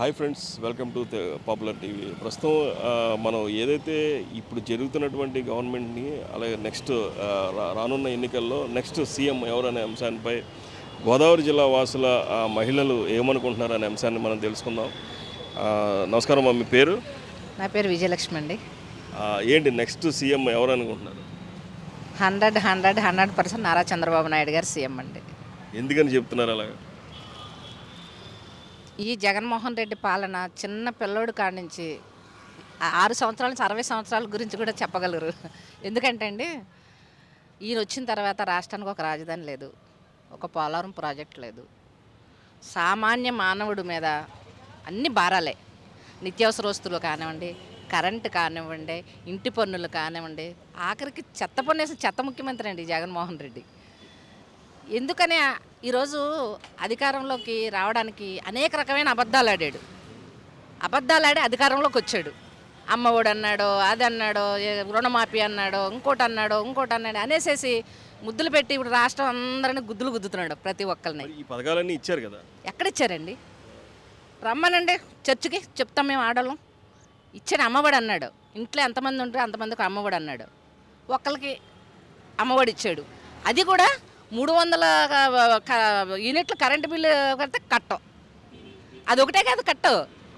Hi friends, welcome to popular TV. ప్రస్తుతం మనం ఏదైతే ఇప్పుడు జరుగుతున్నటువంటి గవర్నమెంట్ని, అలాగే నెక్స్ట్ రానున్న ఎన్నికల్లో నెక్స్ట్ సీఎం ఎవరనే అంశానిపై గోదావరి జిల్లా వాసుల మహిళలు ఏమనుకుంటున్నారనే అంశాన్ని మనం తెలుసుకుందాం. నమస్కారం అమ్మ, మీ పేరు? నా పేరు విజయలక్ష్మి అండి. ఏంటి నెక్స్ట్ సీఎం ఎవరు అనుకుంటున్నారు? 100% నారా చంద్రబాబు నాయుడు గారు సీఎం అండి. ఎందుకని చెప్తున్నారు అలాగా? ఈ జగన్మోహన్ రెడ్డి పాలన చిన్న పిల్లోడు కాడి నుంచి 6 సంవత్సరాల నుంచి 60 సంవత్సరాల గురించి కూడా చెప్పగలరు. ఎందుకంటే అండి, ఈయన వచ్చిన తర్వాత రాష్ట్రానికి ఒక రాజధాని లేదు, ఒక పోలవరం ప్రాజెక్ట్ లేదు. సామాన్య మానవుడి మీద అన్ని భారాలే. నిత్యావసర వస్తువులు కానివ్వండి, కరెంటు కానివ్వండి, ఇంటి పన్నులు కానివ్వండి, ఆఖరికి చెత్త పన్నేసి చెత్త ముఖ్యమంత్రి అండి జగన్మోహన్ రెడ్డి. ఎందుకని ఈరోజు అధికారంలోకి రావడానికి అనేక రకమైన అబద్ధాలు ఆడి అధికారంలోకి వచ్చాడు. అమ్మఒడు అన్నాడు, అది అన్నాడు, రుణమాఫీ అన్నాడు, ఇంకోటి అన్నాడు అనేసేసి ముద్దులు పెట్టి ఇప్పుడు రాష్ట్రం అందరినీ గుద్దుతున్నాడు ప్రతి ఒక్కరిని. ఈ పథకాలన్నీ ఇచ్చారు కదా, ఎక్కడిచ్చారండి? రమ్మనండి చర్చికి, చెప్తాం మేము ఆడవాళ్ళం. ఇచ్చాడు. అమ్మఒడి అన్నాడు, ఇంట్లో ఎంతమంది ఉంటే అంతమందికి అమ్మఒడి అన్నాడు. ఒక్కరికి అమ్మఒడి ఇచ్చాడు. అది కూడా 300 యూనిట్లు కరెంటు బిల్లు కడితే కట్టం. అదొకటే కాదు, కట్టు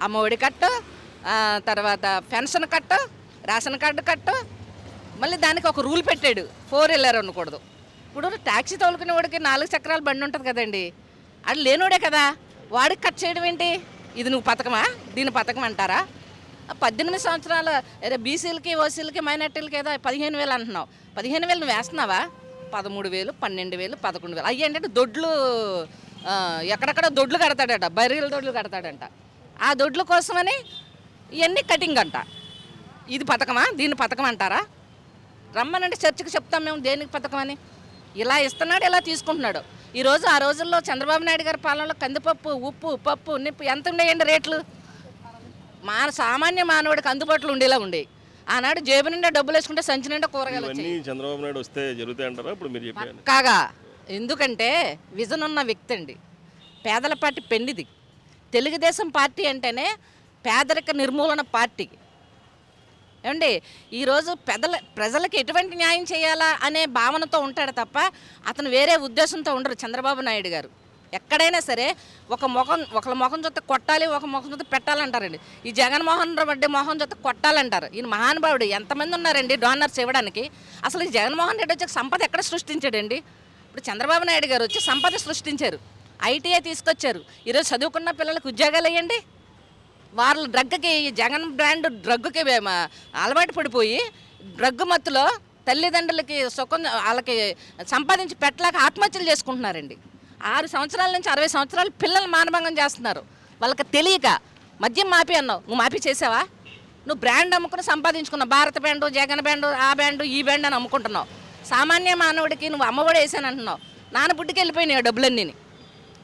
అమ్మఒడి కట్టు, తర్వాత పెన్షన్ కట్టు, రేషన్ కార్డు కట్టు. మళ్ళీ దానికి ఒక రూల్ పెట్టాడు, 4 వీలర్ ఉండకూడదు. ఇప్పుడు ట్యాక్సీ తోలుకునే వాడికి 4 చక్రాల బండి ఉంటుంది కదండి, అది లేనోడే కదా, వాడికి కట్ చేయడం ఏంటి? ఇది నువ్వు పథకమా? దీని పథకం అంటారా? 18 సంవత్సరాలు బీసీలకి, ఓసీలకి, మైనార్టీలకి ఏదో 15,000 అంటున్నావు. 15,000 నువ్వు వేస్తున్నావా? 13,000, 12,000, 11,000 అయ్యి ఏంటంటే దొడ్లు, ఎక్కడెక్కడ దొడ్లు కడతాడట, బర్రెల దొడ్లు కడతాడంట. ఆ దొడ్ల కోసమని ఇవన్నీ కటింగ్ అంట. ఇది పథకమా? దీని పథకం అంటారా? రమ్మనంటే చర్చకి చెప్తాం మేము దేనికి పథకం అని. ఇలా ఇస్తున్నాడు, ఇలా తీసుకుంటున్నాడు. ఈరోజు ఆ రోజుల్లో చంద్రబాబు నాయుడు గారి పాలనలో కందిపప్పు, ఉప్పు, పప్పు, నిప్పు ఎంత ఉండేయండి రేట్లు? సామాన్య మానవుడికి అందుబాటులో ఉండేలా ఉండేవి. ఆనాడు జేబు నిండా డబ్బులు వేసుకుంటే సంచి నిండా కూరగాయలు వచ్చాయి. చంద్రబాబు నాయుడు వస్తే జరుగుతాయి అంటారా? ఇప్పుడు మీరు చెప్పారు కాగా. ఎందుకంటే విజన్ ఉన్న వ్యక్తి అండి, పేదల పార్టీ పెండిది. తెలుగుదేశం పార్టీ అంటేనే పేదరిక నిర్మూలన పార్టీ. ఏమండి, ఈరోజు ప్రజలకు ఎటువంటి న్యాయం చేయాలా అనే భావనతో ఉంటాడు తప్ప అతను వేరే ఉద్దేశంతో ఉండరు చంద్రబాబు నాయుడు గారు. ఎక్కడైనా సరే ఒకరి ముఖం చూస్తే కొట్టాలి, ఒక ముఖం చూస్తే పెట్టాలంటారండి. ఈ జగన్మోహన్ రెడ్డి మొహం చూస్తే కొట్టాలంటారు. ఈయన మహానుభావుడు. ఎంతమంది ఉన్నారండి డోనర్స్ ఇవ్వడానికి? అసలు ఈ జగన్మోహన్ రెడ్డి వచ్చి సంపద ఎక్కడ సృష్టించాడండి? ఇప్పుడు చంద్రబాబు నాయుడు గారు వచ్చి సంపద సృష్టించారు, ఐటీఐ తీసుకొచ్చారు. ఈరోజు చదువుకున్న పిల్లలకు ఉద్యోగాలు వేయండి. వాళ్ళు డ్రగ్కి, జగన్ బ్రాండ్ డ్రగ్కి అలవాటు పడిపోయి డ్రగ్ మత్తులో తల్లిదండ్రులకి సుఖం వాళ్ళకి సంపాదించి పెట్టలేక ఆత్మహత్యలు చేసుకుంటున్నారండి. 6 సంవత్సరాల నుంచి 60 సంవత్సరాలు పిల్లలు మానభంగం చేస్తున్నారు. వాళ్ళకి తెలియక మద్యం మాఫీ అన్నావు, నువ్వు మాఫీ చేసావా? నువ్వు బ్రాండ్ అమ్ముకుని సంపాదించుకున్నావు. భారత బ్యాండు, జగన్ బ్యాండు, ఆ బ్యాండు, ఈ బ్యాండ్ అని అమ్ముకుంటున్నావు. సామాన్య మానవుడికి నువ్వు అమ్మఒడి వేసాను అంటున్నావు. నాన్నబుడ్డికి వెళ్ళిపోయినాయి డబ్బులన్నీ.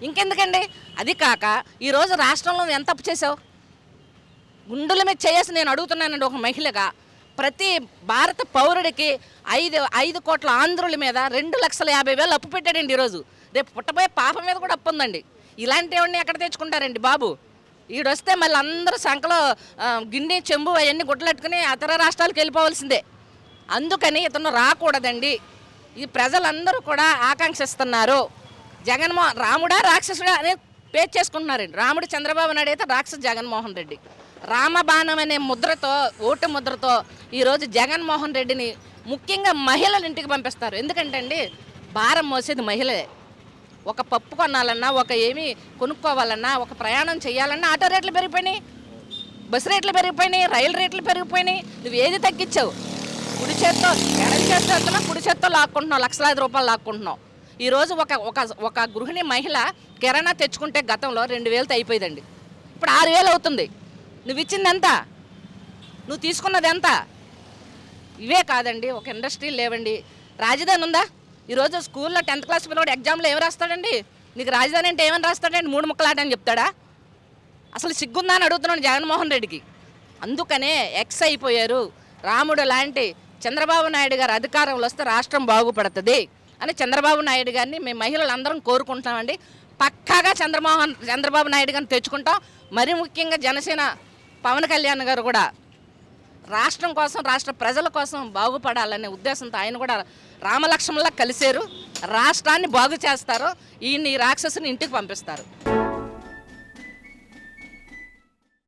ఇంకెందుకండి? అది కాక ఈరోజు రాష్ట్రంలో ఎంత అప్పు చేసావు? గుండెల మీద చేసి నేను అడుగుతున్నానండి ఒక మహిళగా. ప్రతి భారత పౌరుడికి 5 కోట్ల ఆంధ్రుల మీద 2,50,000 అప్పు పెట్టాడండి ఈరోజు. రేపు పుట్టబోయే పాప మీద కూడా అప్పు ఉందండి. ఇలాంటివన్నీ ఎక్కడ తెచ్చుకుంటారండి బాబు? ఈడొస్తే మళ్ళీ అందరూ సంకలో గిన్నె, చెంబు అవన్నీ గుడ్డలెట్టుకుని ఇతర రాష్ట్రాలకు వెళ్ళిపోవాల్సిందే. అందుకని ఇతను రాకూడదండి. ఈ ప్రజలందరూ కూడా ఆకాంక్షిస్తున్నారు. రాముడా రాక్షసుడా అని పేరు చేసుకుంటున్నారండి. రాముడు చంద్రబాబు నాయుడు అయితే రాక్షసు జగన్మోహన్ రెడ్డి. రామబాణం అనే ముద్రతో, ఓటు ముద్రతో ఈరోజు జగన్మోహన్ రెడ్డిని ముఖ్యంగా మహిళలు ఇంటికి పంపిస్తారు. ఎందుకంటే అండి, భారం మోసేది మహిళే. ఒక పప్పు కొనాలన్నా, ఒక ఏమి కొనుక్కోవాలన్నా, ఒక ప్రయాణం చేయాలన్నా ఆటో రేట్లు పెరిగిపోయినాయి, బస్సు రేట్లు పెరిగిపోయినాయి, రైలు రేట్లు పెరిగిపోయినాయి. నువ్వు ఏది తగ్గించావు? కుడి చేత్తో, ఎడమ చేత్తో, కుడి చేత్తో లాక్కుంటున్నావు, లక్షలాది రూపాయలు లాక్కుంటున్నావు. ఈరోజు ఒక గృహిణి మహిళ కిరాణా తెచ్చుకుంటే గతంలో 2,000తో అయిపోయిందండి. ఇప్పుడు 6,000 అవుతుంది. నువ్వు ఇచ్చింది ఎంత? నువ్వు తీసుకున్నది ఎంత? ఇవే కాదండి, ఒక ఇండస్ట్రీ లేవండి. రాజధాని ఉందా? ఈరోజు స్కూల్లో 10th క్లాస్ పిల్లవాడు ఎగ్జామ్లో ఏమి రాస్తాడండి? నీకు రాజధాని అంటే ఏమని రాస్తాడండి? 3 ముక్కలాట అని చెప్తాడా? అసలు సిగ్గుందా అని అడుగుతున్నాడు జగన్మోహన్ రెడ్డికి. అందుకనే ఎక్స్ అయిపోయారు. రాముడు లాంటి చంద్రబాబు నాయుడు గారు అధికారంలో వస్తే రాష్ట్రం బాగుపడుతుంది అని చంద్రబాబు నాయుడు గారిని మేము మహిళలందరం కోరుకుంటున్నామండి. పక్కాగా చంద్రబాబు నాయుడు గారిని తెచ్చుకుంటాం. మరీ ముఖ్యంగా జనసేన పవన్ కళ్యాణ్ గారు కూడా రాష్ట్రం కోసం, రాష్ట్ర ప్రజల కోసం బాగుపడాలనే ఉద్దేశంతో ఆయన కూడా రామలక్ష్మణులా కలిశారు. రాష్ట్రాన్ని బాగు చేస్తారు. ఈ రాక్షసుని ఇంటికి పంపిస్తారు.